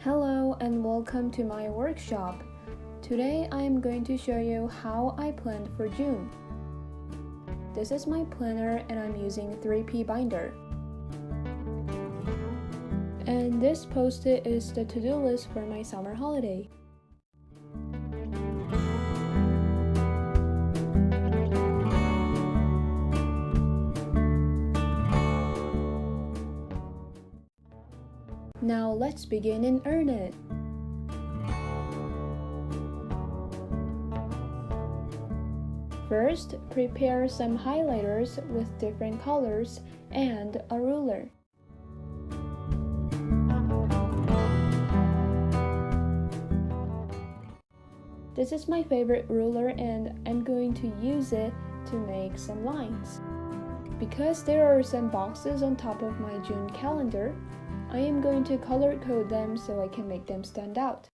Hello and welcome to my workshop. Today I am going to show you how I planned for June. This is my planner and I'm using 3P binder. And this post-it is the to-do list for my summer holiday. Now let's begin and earn it. First, prepare some highlighters with different colors and a ruler. This is my favorite ruler and I'm going to use it to make some lines. Because there are some boxes on top of my June calendar, I am going to color code them so I can make them stand out.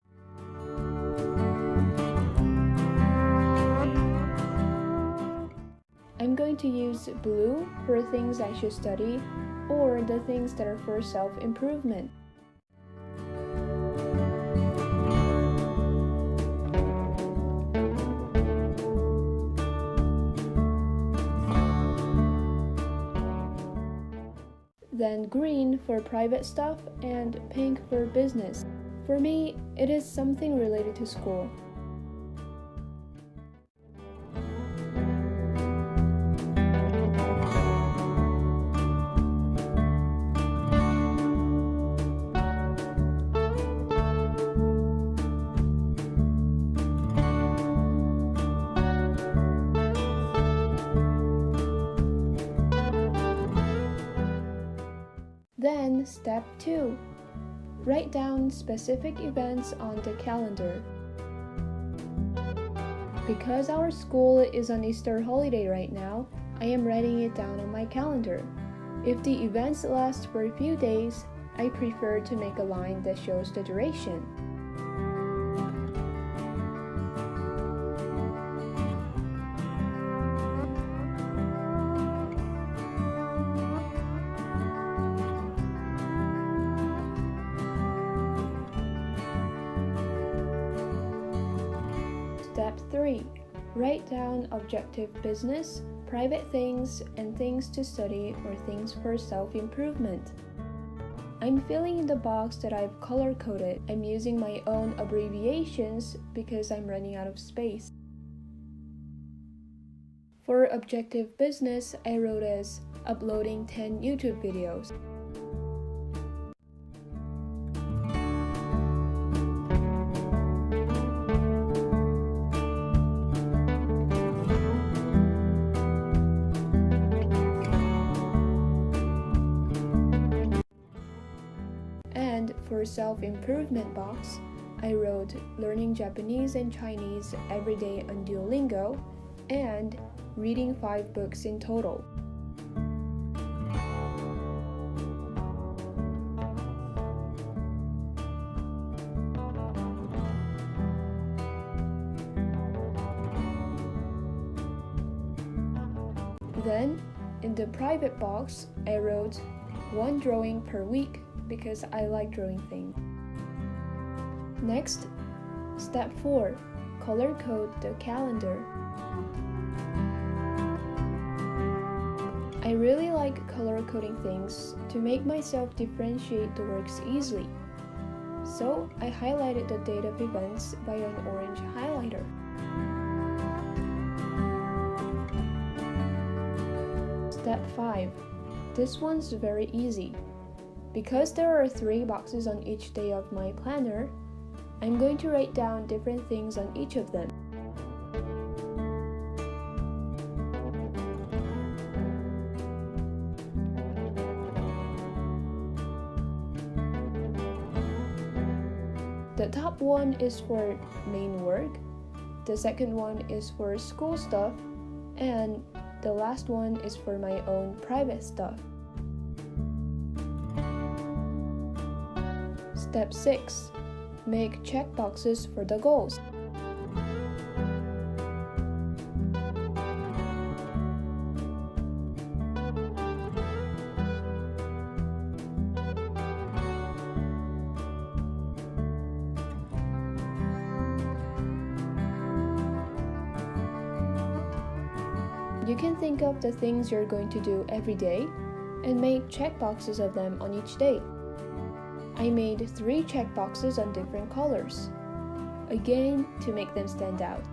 I'm going to use blue for things I should study or the things that are for self-improvement. Then green for private stuff and pink for business. For me, it is something related to school. Then, step 2. Write down specific events on the calendar. Because our school is on Easter holiday right now, I am writing it down on my calendar. If the events last for a few days, I prefer to make a line that shows the duration. Step 3. Write down objective business, private things, and things to study or things for self-improvement. I'm filling in the box that I've color-coded. I'm using my own abbreviations because I'm running out of space. For objective business, I wrote as uploading 10 YouTube videos. And for self-improvement box, I wrote learning Japanese and Chinese every day on Duolingo and reading 5 books in total. Then, in the private box, I wrote 1 drawing per week because I like drawing things. Next, step 4. Color code the calendar. I really like color coding things to make myself differentiate the works easily. So I highlighted the date of events by an orange highlighter. Step 5. This one's very easy. Because there are 3 boxes on each day of my planner, I'm going to write down different things on each of them. The top one is for main work, the second one is for school stuff, and the last one is for my own private stuff. Step 6. Make checkboxes for the goals. You can think of the things you're going to do every day and make checkboxes of them on each day. I made 3 checkboxes on different colors, again to make them stand out.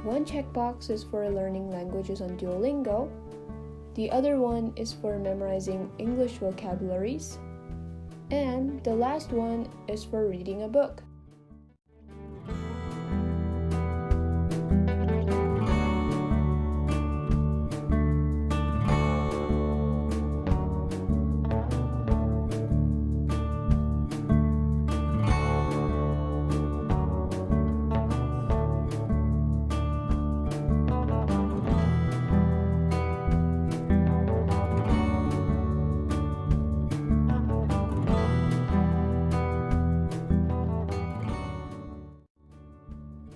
One checkbox is for learning languages on Duolingo. The other one is for memorizing English vocabularies. And the last one is for reading a book.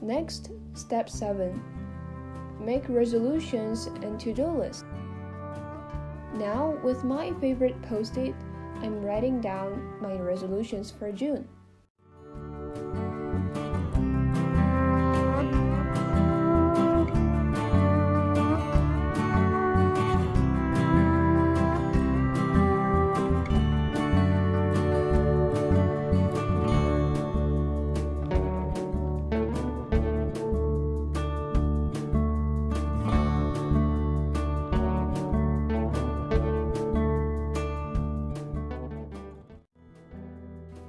Next, step 7. Make resolutions and to-do lists. Now, with my favorite post-it, I'm writing down my resolutions for June.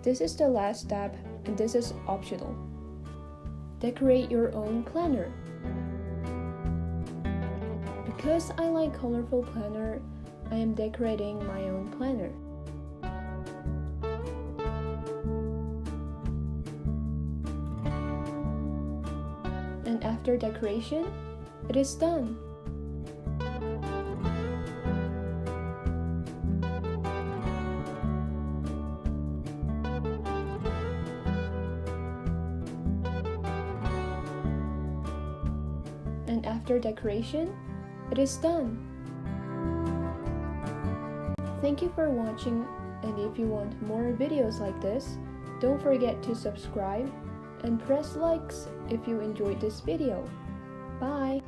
This is the last step, and this is optional. Decorate your own planner. Because I like colorful planner, I am decorating my own planner. And after decoration, it is done. And after decoration, it is done. Thank you for watching, and if you want more videos like this, don't forget to subscribe and press likes if you enjoyed this video. Bye!